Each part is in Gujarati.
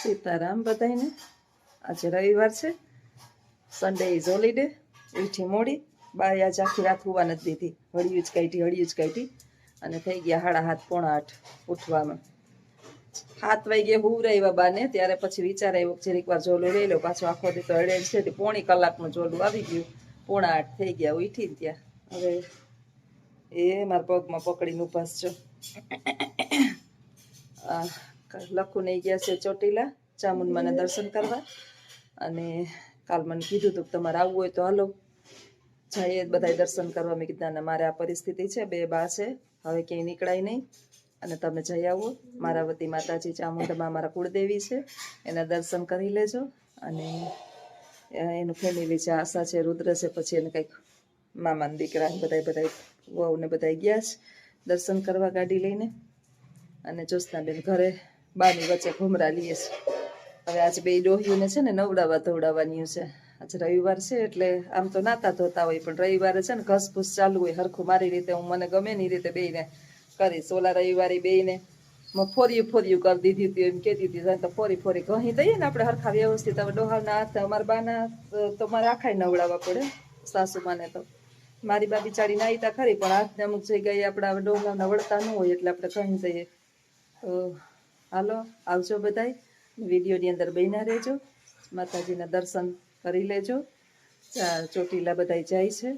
સીતારામ બધાને। આજે રવિવાર છે, સન્ડે ઇઝ હોલિડે। ઉઠી મોડી, બાય આજ આખી રાત હોવા નથી દીધી, હળિયું જ કાઢી અને થઈ ગયા 7:30 પોણા 8 ઉઠવામાં। 7 વાગે હુવરાવ્યા બાને, ત્યારે પછી વિચાર આવ્યો જરીક વાર જોલું લઈ લો, પાછો આખો દી તો અડેડ છે, પોણી કલાકનું જોલું આવી ગયું, પોણા 8 થઈ ગયા, ઉઠીને ત્યાં હવે એ મારા પગમાં પકડીને ઉપાસ છો। લખું નહીં ગયા છે ચોટીલા ચામુંડમાના દર્શન કરવા, અને કાલ મને કીધું હતું કે તમારે આવવું હોય તો હાલો જઈએ બધા દર્શન કરવા। મેં કીધું ના, મારે આ પરિસ્થિતિ છે, 2 બા છે, હવે ક્યાંય નીકળાય નહીં, અને તમે જઈ આવો। મારાવતી માતાજી ચામુંડમાં મારા કુળદેવી છે, એના દર્શન કરી લેજો। અને એનું ફેમિલી છે, આશા છે, રુદ્ર છે, પછી એને કંઈક મામાના દીકરા બધા વહુ ને બધા ગયા છે દર્શન કરવા ગાડી લઈને। અને જ્યોત્સનાબેન ઘરે બાની વચ્ચે ઘુમરા લઈએ છે। હવે આજે 2 ડોહીઓને છે ને નવડાવવા ધોવડાવવાની છે। આજે રવિવાર છે એટલે આમ તો નાતા ધોતા હોય, પણ રવિવારે છે ને ઘસપૂસ ચાલુ હોય હરખું, મારી રીતે હું મને ગમે ની રીતે બેયને કરીશ। ઓલા રવિવારે બેયને ફોર્યું કરી દીધી હતી, એમ કહેતી હતી તો ફોરી ઘહી દઈએ ને આપણે હરખા વ્યવસ્થિત। હવે ડોહાના હાથ અમારા બાના તો મારે આખાય નવડાવવા પડે, સાસુમાને તો મારી બા બિચારી નાહીતા ખરી, પણ હાથને અમુક જગ્યાએ આપણે ડોહાના વળતા ન હોય એટલે આપણે કહી દઈએ। તો હાલો આવજો બધાય, વિડીયોની અંદર બન્યા રહેજો, માતાજીના દર્શન કરી લેજો। ચોટીલા બધાય જાય છે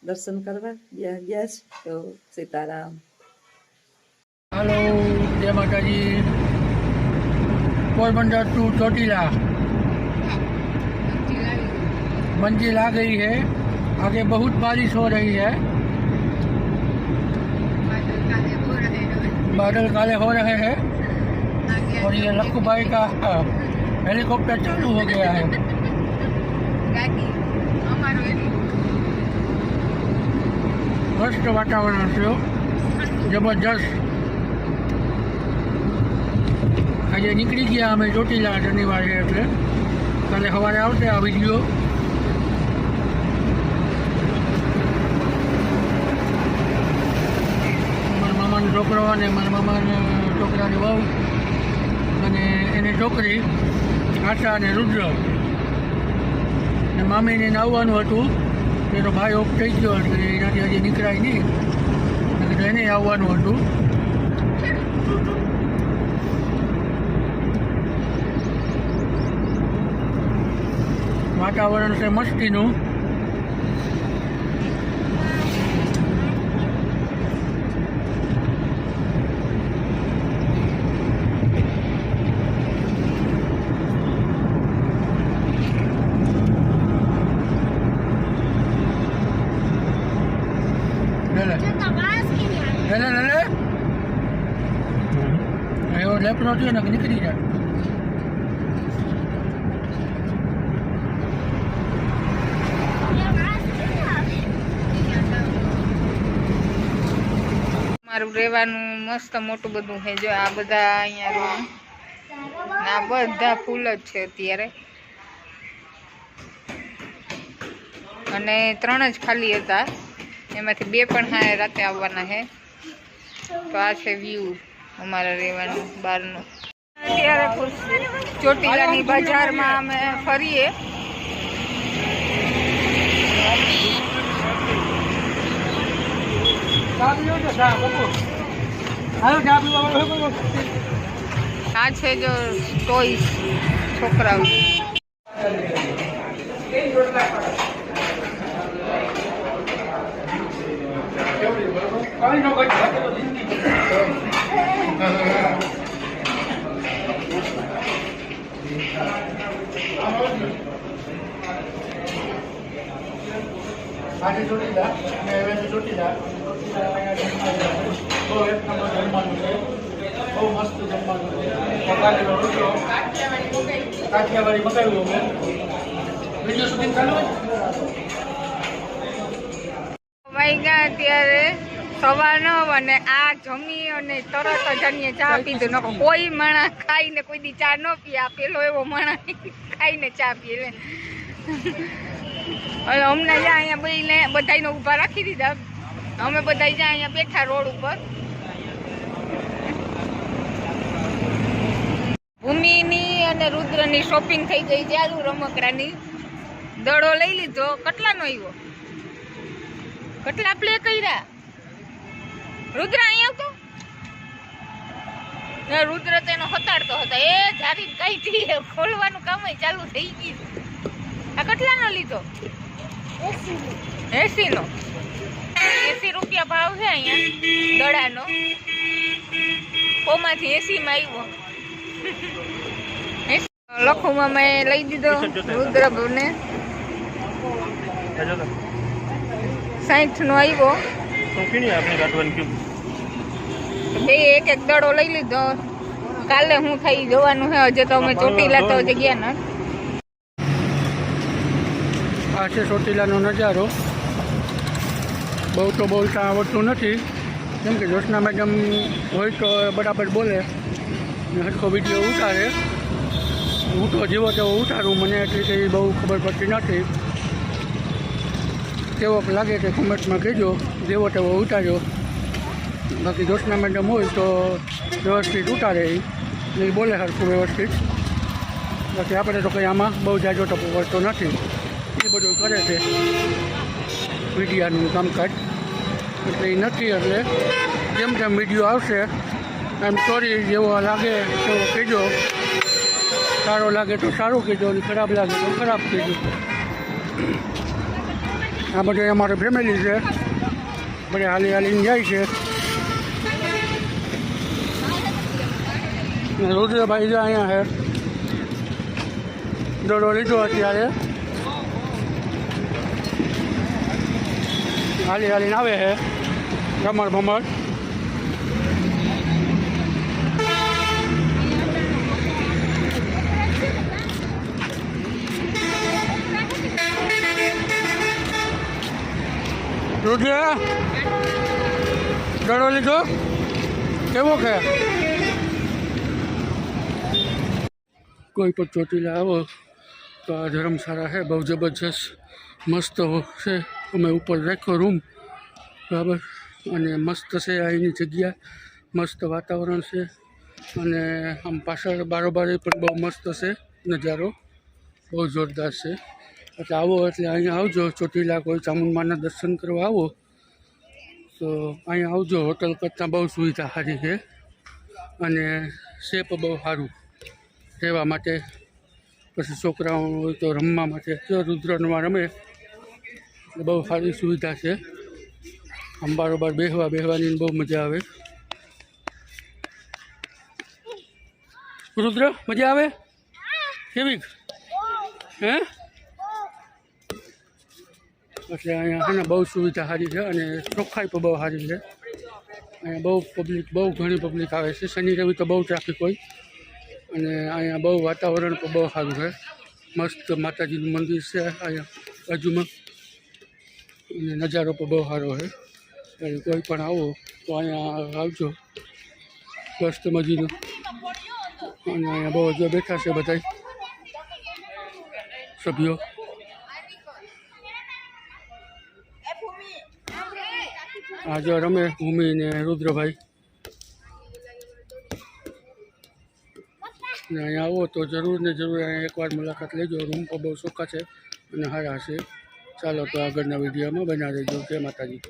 દર્શન કરવા, ગયા છે તો સીતારામ। हेलो, जय माता जी। पोरबंदर टू चोटीला मंजिल आ गई है। आगे बहुत बारिश हो रही है, बादल काले हो रहे हैं, और ये लक्कू भाई का हेलीकॉप्टर चालू हो गया है। मस्त वातावरण છે, जबरदस्त। આજે નીકળી ગયા અમે ચોટીલા શનિવારે, એટલે કાલે સવારે આવશે આ વિડીયો। મારા મામાનો છોકરો અને મારા મામાના છોકરાની વહુ અને એની છોકરી આશા અને રુદ્ર, ને મામીને આવવાનું હતું, એનો ભાઈ ઓફ થઈ ગયો એટલે એનાથી હજી નીકળાય નહીં, એટલે એને આવવાનું હતું। વાતાવરણ છે મસ્તીનું। એવો લેપડો થયો ને નીકળી જાય। મારું રહેવાનું મસ્ત મોટું બધું છે, જો આ બધા અહીંયા રૂમ, આ બધા ફૂલ જ છે અત્યારે, અને 3 જ ખાલી હતા, એમાંથી 2 પણ હા રાતે આવવાના છે। તો આ છે વ્યૂ અમારા રહેવાનું બહારનું। અત્યારે ચોટીલાની બજારમાં અમે ફરીએ। આ છે જો ટોયસ છોકરાઓ। આજે ચોટીલા ચોટીલા બહુ એક નંબર જમવાનું છે, બહુ મસ્ત જમવાનું છે। પકાવેલો રોટલો, કાઠિયાવાડી મગાવ્યું અમે, વિડીયો શૂટિંગ ચાલુ હોય। વાગ્યા અત્યારે 9:15, અને આ જમી અને તરત જ અહીંયા ચા પીધું। ન કોઈ માણસ ખાઈને કોઈ દી ચા ન પીએ, આ પેલો એવો માણસ ખાઈને ચા પીએ। અમને જ્યાં અહીંયા બેને બધાને ઊભા રાખી દીધા, અમે બધા જ્યાં અહીંયા બેઠા રોડ ઉપર। ભૂમિની અને રુદ્રની શોપિંગ થઈ ગઈ ચાલુ રમકડાની. દડો લઈ લીધો. કેટલાનો આવ્યો? કેટલા પ્લે કર્યા? રુદ્ર અહીંયા આવતો. રુદ્ર તેનો હતાડતો હતા. એ જારી કાઢી ખોલવાનું કામ ચાલુ થઈ ગયું. આ કેટલાનો લીધો? 80 નો. 80 રૂપિયા ભાવ છે અહીંયા દડાનો. ઓમાંથી 80 માં આવ્યો. લખુમાં મેં લઈ દીધો રુદ્રભને. 60 નો આવ્યો. બે એક એક દડો લઈ લીધો. કાલે હું થઈ જવાનું છે. હજે તો અમે ચોટીલા તો જગ્યા ના. આ છે ચોટીલાનો નજારો. બહુ તો બોલતા આવડતું નથી, કેમ કે જોશના મેડમ હોય તો બરાબર બોલે ને હરખો વિડીયો ઉતારે. હું તો જેવો તેવો ઉતારું, મને એટલી કંઈ બહુ ખબર પડતી નથી. કેવો લાગે તે કોમેન્ટમાં કહેજો. જેવો તેવો ઉતાર્યો. બાકી જોશના મેડમ હોય તો વ્યવસ્થિત ઉતારે, એ બોલે હરખું વ્યવસ્થિત. બાકી આપણે તો કંઈ આમાં બહુ જાજો ટપો પડતો નથી. એ બધું કરે છે મીડિયાનું કામકાજ, એટલે એ નથી. એટલે જેમ જેમ વિડીયો આવશે એમ સ્ટોરી જેવો લાગે તેવો કહેજો. સારો લાગે તો સારું કહેજો, અને ખરાબ લાગે તો ખરાબ કહેજો. આ બધે અમારું ફેમિલી છે, બધે હાલી હાલીને જાય છે. રુદ્રભાઈ જો અહીંયા છે, દડો લીધો અત્યારે. હાલી હાલીને આવે છે રમણ ભમણ. રુદ્ર દડો લીધો કેવો કે? કોઈ પણ ચોટીલા આવો તો આ ધર્મશાળા છે, બહુ જબરજસ્ત મસ્ત છે. અમે ઉપર રાખ્યો રૂમ બરાબર, અને મસ્ત છે અહીંની જગ્યા. મસ્ત વાતાવરણ છે, અને આમ પાછળ બારોબારી પણ બહુ મસ્ત છે. નજારો બહુ જોરદાર છે. એટલે આવો એટલે અહીંયા આવજો. ચોટીલા કોઈ ચામુંડમાના દર્શન કરવા આવો તો અહીંયા આવજો. હોટલ કરતાં બહુ સુવિધા સારી છે, અને શેપ બહુ સારું રહેવા માટે. પછી છોકરાઓ હોય તો રમવા માટે રુદ્રમાં રમે એટલે બહુ સારી સુવિધા છે. આમ બારોબાર બેહવાની બહુ મજા આવે. રુદ્ર મજા આવે કેવી હે? એટલે અહીંયા છે ને બહુ સુવિધા સારી છે, અને ચોખ્ખાઈ પણ બહુ સારી છે. અહીંયા બહુ ઘણી પબ્લિક આવે છે. શનિ રવિ તો બહુ ટ્રાફિક હોય, અને અહીંયા બહુ વાતાવરણ પણ બહુ સારું છે. મસ્ત માતાજીનું મંદિર છે અહીંયા બાજુમાં, અને નજારો પણ બહુ સારો છે. એટલે કોઈ પણ આવો તો અહીંયા આવજો. મસ્ત મજીનું. અને અહીંયા બહુ હજુ બેઠા છે બધા સભ્યો. આ જો રમે ભૂમિ ને રુદ્રભાઈ. ને અહીંયા આવો તો જરૂર ને જરૂર અહીંયા એકવાર મુલાકાત લેજો. રૂમ પણ બહુ ચોખ્ખા છે અને સારા છે. ચાલો તો આગળના વિડીયોમાં બનાવી દેજો. જય માતાજી.